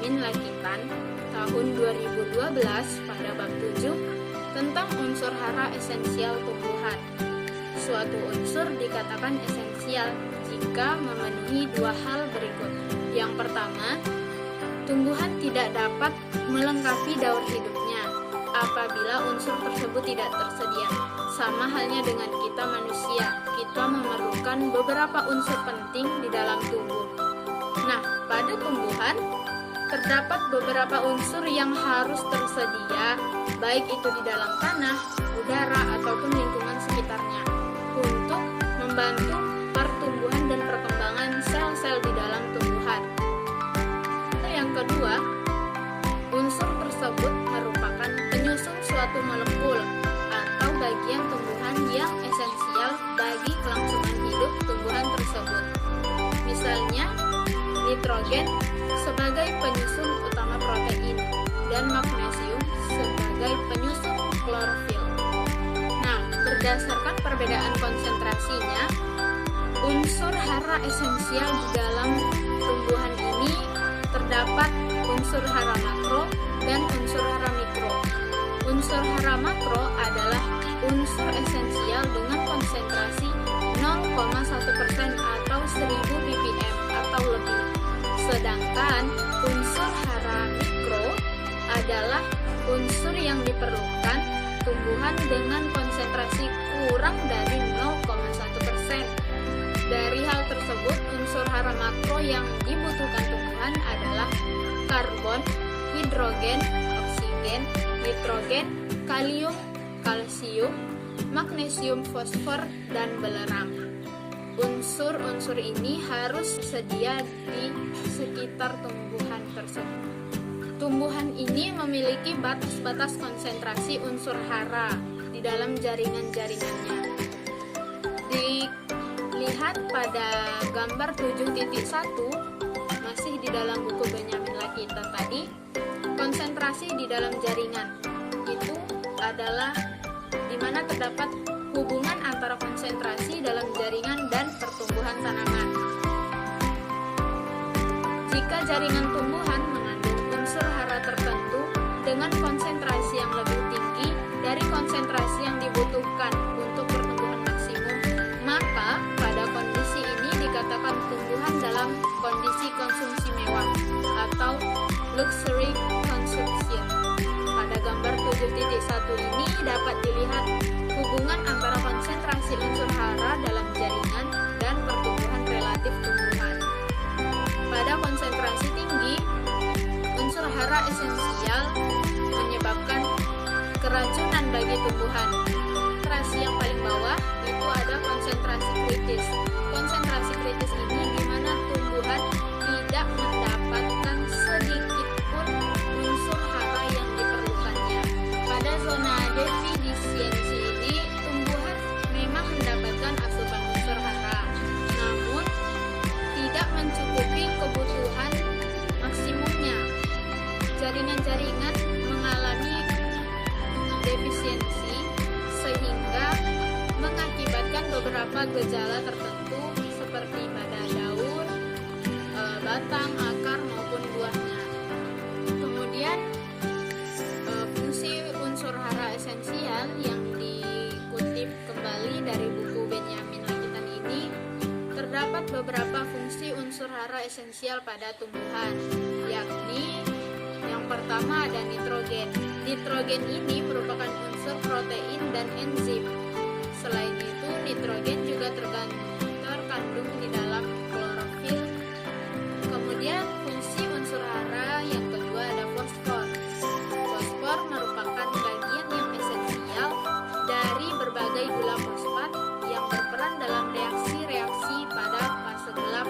Benyamin Lakitan tahun 2012 pada bab 7 tentang unsur hara esensial tumbuhan. Suatu unsur dikatakan esensial jika memenuhi dua hal berikut. Yang pertama, tumbuhan tidak dapat melengkapi daur hidupnya apabila unsur tersebut tidak tersedia. Sama halnya dengan kita manusia, kita memerlukan beberapa unsur penting di dalam tubuh. Nah, pada tumbuhan terdapat beberapa unsur yang harus tersedia, baik itu di dalam tanah, udara, ataupun lingkungan sekitarnya, untuk membantu pertumbuhan dan perkembangan sel-sel di dalam tumbuhan. Yang kedua, unsur tersebut merupakan penyusun suatu molekul atau bagian tumbuhan yang esensial bagi kelangsungan hidup tumbuhan tersebut. Misalnya, nitrogen sebagai penyusun utama protein dan magnesium sebagai penyusun klorofil. Nah, berdasarkan perbedaan konsentrasinya, unsur hara esensial di dalam tumbuhan ini terdapat unsur hara makro dan unsur hara mikro. Unsur hara makro adalah unsur esensial dengan konsentrasi 0,1% atau 1000 ppm atau lebih. Sedangkan unsur hara mikro adalah unsur yang diperlukan tumbuhan dengan konsentrasi kurang dari 0,1%. Dari hal tersebut, unsur hara makro yang dibutuhkan tumbuhan adalah karbon, hidrogen, oksigen, nitrogen, kalium, kalsium, magnesium, fosfor, dan belerang. Unsur-unsur ini harus sedia di sekitar tumbuhan tersebut. Tumbuhan ini memiliki batas-batas konsentrasi unsur hara di dalam jaringan-jaringannya. Dilihat pada gambar 7.1, masih di dalam buku Benyamin Lakitan tadi, konsentrasi di dalam jaringan itu adalah di mana terdapat hubungan antara konsentrasi dalam jaringan dan pertumbuhan tanaman. Jika jaringan tumbuhan mengandung unsur hara tertentu dengan konsentrasi yang lebih tinggi dari konsentrasi yang dibutuhkan untuk pertumbuhan maksimum, maka pada kondisi ini dikatakan tumbuhan dalam kondisi konsumsi mewah atau luxury consumption. Pada gambar 7.1 ini dapat dilihat hubungan antara konsentrasi unsur hara dalam jaringan dan pertumbuhan relatif tumbuhan. Pada konsentrasi tinggi, unsur hara esensial menyebabkan keracunan bagi tumbuhan. Konsentrasi yang paling bawah itu ada konsentrasi kritis. Konsentrasi kritis ini di mana tumbuhan tidak mendapatkan sedikit pun unsur hara yang diperlukannya. Pada zona defisiensi ini, tumbuhan memang mendapatkan asupan unsur hara, namun tidak mencukupi kebutuhan maksimumnya. Jaringan-jaringan mengalami defisiensi sehingga mengakibatkan beberapa gejala tertentu seperti pada daun, batang, akar maupun buahnya. Kemudian fungsi unsur hara esensial yang dikutip kembali dari buku Benyamin Lakitan ini, terdapat beberapa fungsi unsur hara esensial pada tumbuhan, yakni yang pertama ada nitrogen. Nitrogen ini merupakan unsur protein dan enzim. Selain itu, nitrogen juga terkandung di dalam klorofil. Kemudian fungsi unsur hara yang kedua ada fosfor. Fosfor merupakan bagian yang esensial dari berbagai gula fosfat yang berperan dalam reaksi-reaksi pada fase gelap.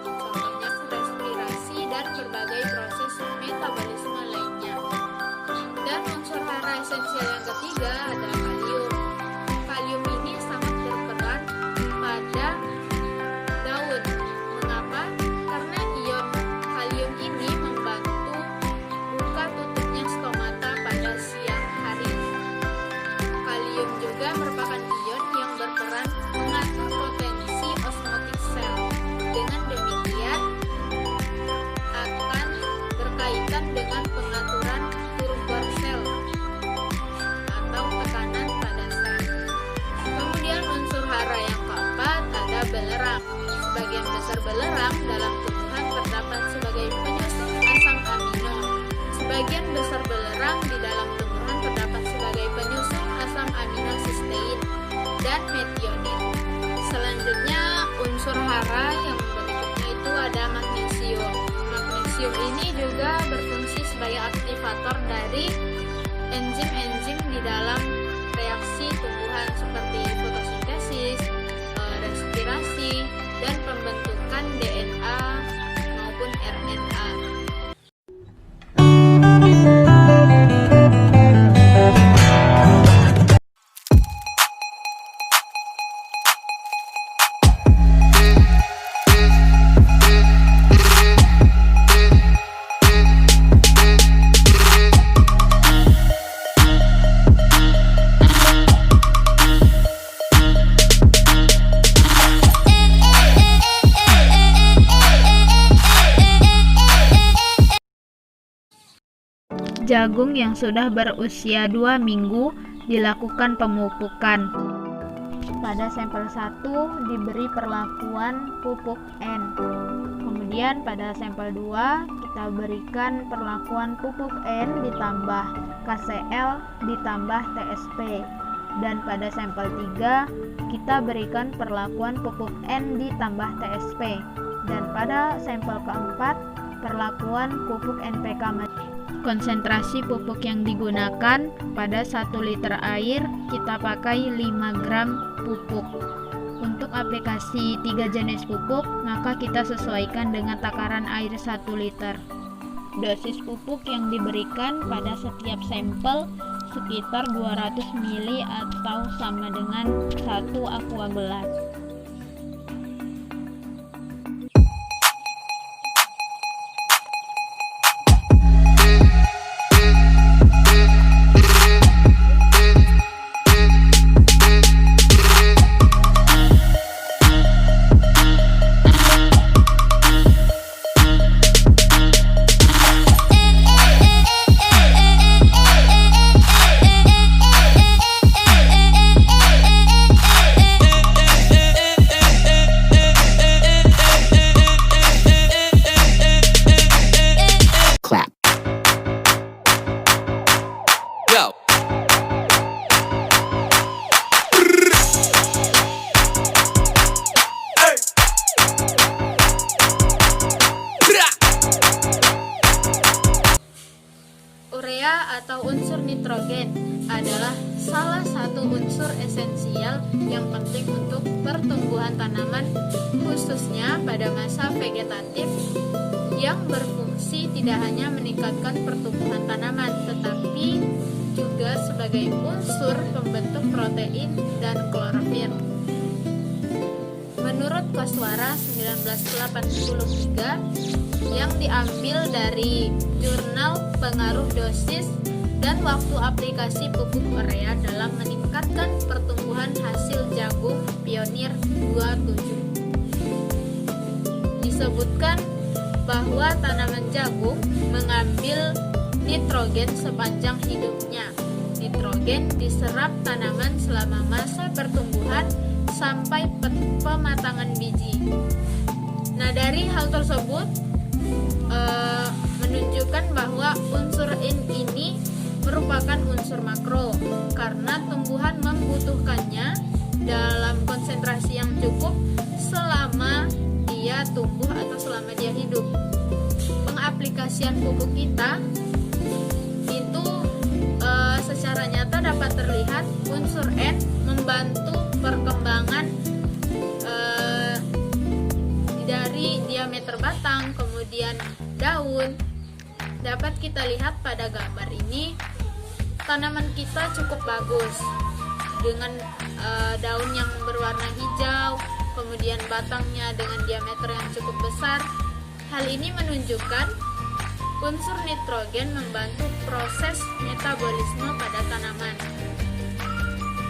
Contohnya respirasi dan berbagai proses metabolisme lainnya. Dan unsur hara esensial yang ketiga ada kalium. Kalium ini sangat berperan pada daun. Mengapa? Karena ion kalium ini membantu buka tutupnya stomata pada siang hari. Kalium juga merupakan ion yang berperan mengatur potensi osmotik sel. Dengan demikian akan utara yang berikutnya itu ada magnesium. Magnesium ini juga berfungsi sebagai aktivator dari enzim-enzim di dalam reaksi tumbuhan seperti fotosintesis, respirasi, dan pembentukan DNA maupun RNA. Jagung yang sudah berusia 2 minggu dilakukan pemupukan. Pada sampel 1 diberi perlakuan pupuk N. Kemudian pada sampel 2 kita berikan perlakuan pupuk N ditambah KCl ditambah TSP. Dan pada sampel 3 kita berikan perlakuan pupuk N ditambah TSP. Dan pada sampel keempat perlakuan pupuk NPK. Konsentrasi pupuk yang digunakan pada 1 liter air kita pakai 5 gram pupuk. Untuk aplikasi 3 jenis pupuk maka kita sesuaikan dengan takaran air 1 liter. Dosis pupuk yang diberikan pada setiap sampel sekitar 200 ml atau sama dengan 1 aqua gelas. Urea atau unsur nitrogen adalah salah satu unsur esensial yang penting untuk pertumbuhan tanaman, khususnya pada masa vegetatif, yang berfungsi tidak hanya meningkatkan pertumbuhan tanaman, tetapi juga sebagai unsur pembentuk protein dan klorofil. Menurut Koswara 1983 yang diambil dari jurnal pengaruh dosis dan waktu aplikasi pupuk urea dalam meningkatkan pertumbuhan hasil jagung Pionir 27. Disebutkan bahwa tanaman jagung mengambil nitrogen sepanjang hidupnya. Nitrogen diserap tanaman selama masa pertumbuhan sampai pematangan biji. Nah, dari hal tersebut menunjukkan bahwa unsur N ini merupakan unsur makro karena tumbuhan membutuhkannya dalam konsentrasi yang cukup selama dia tumbuh atau selama dia hidup. Pengaplikasian pupuk kita itu secara nyata dapat terlihat unsur N membantu perkembangan dari diameter batang, kemudian daun. Dapat kita lihat pada gambar ini, tanaman kita cukup bagus dengan daun yang berwarna hijau, kemudian batangnya dengan diameter yang cukup besar. Hal ini menunjukkan unsur nitrogen membantu proses metabolisme pada tanaman.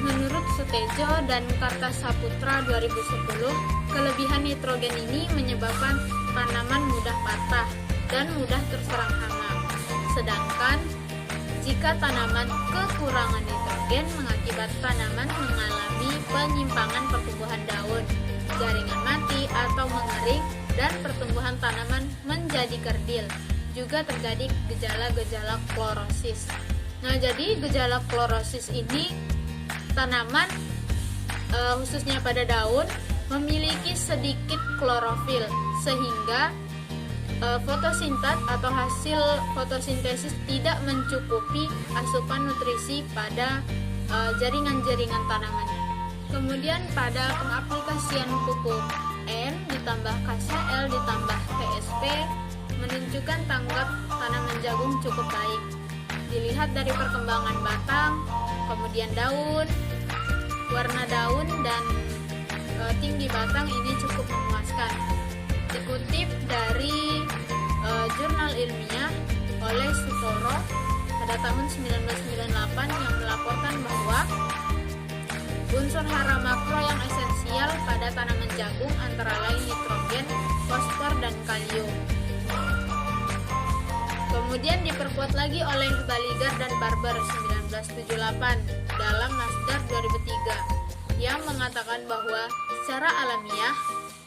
Menurut Sutejo dan Kartasaputra 2010, kelebihan nitrogen ini menyebabkan tanaman mudah patah dan mudah terserang hama. Sedangkan jika tanaman kekurangan nitrogen mengakibatkan tanaman mengalami penyimpangan pertumbuhan daun, jaringan mati atau mengering, dan pertumbuhan tanaman menjadi kerdil. Juga terjadi gejala-gejala klorosis. Nah, jadi gejala klorosis ini tanaman khususnya pada daun memiliki sedikit klorofil sehingga fotosintat atau hasil fotosintesis tidak mencukupi asupan nutrisi pada jaringan-jaringan tanamannya. Kemudian pada pengaplikasian pupuk N ditambah KCl ditambah TSP menunjukkan tanggap tanaman jagung cukup baik. Dilihat dari perkembangan batang, kemudian daun, warna daun dan tinggi batang ini cukup memuaskan. Dikutip dari jurnal ilmiah oleh Sutoro pada tahun 1998 yang melaporkan bahwa unsur hara makro yang esensial pada tanaman jagung antara lain nitrogen, fosfor, dan kalium. Kemudian diperkuat lagi oleh Baligar dan Barber 1978 dalam Masdar 2003 yang mengatakan bahwa secara alamiah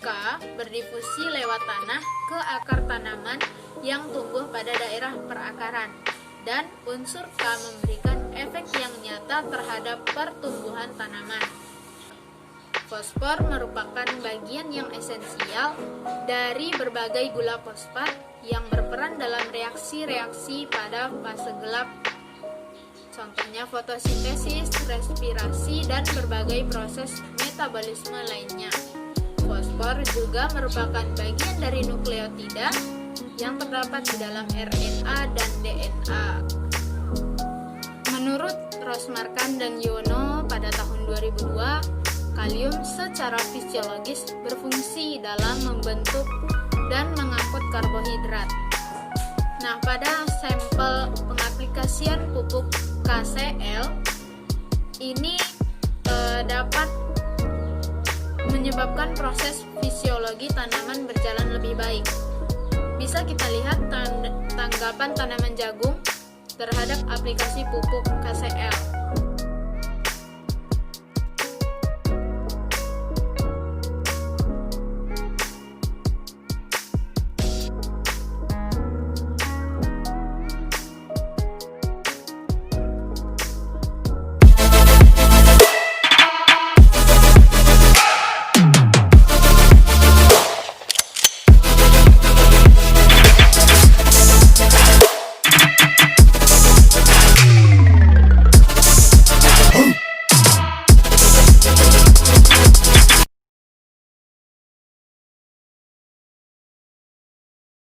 K berdifusi lewat tanah ke akar tanaman yang tumbuh pada daerah perakaran, dan unsur K memberikan efek yang nyata terhadap pertumbuhan tanaman. Fosfor merupakan bagian yang esensial dari berbagai gula fosfat yang berperan dalam reaksi-reaksi pada fase gelap. Contohnya fotosintesis, respirasi, dan berbagai proses metabolisme lainnya. Fosfor juga merupakan bagian dari nukleotida yang terdapat di dalam RNA dan DNA. Menurut Rosmarkan dan Yono pada tahun 2002, kalium secara fisiologis berfungsi dalam membentuk dan mengangkut karbohidrat. Nah, pada sampel pengaplikasian pupuk KCl ini dapat menyebabkan proses fisiologi tanaman berjalan lebih baik. Bisa kita lihat tanggapan tanaman jagung terhadap aplikasi pupuk KCl.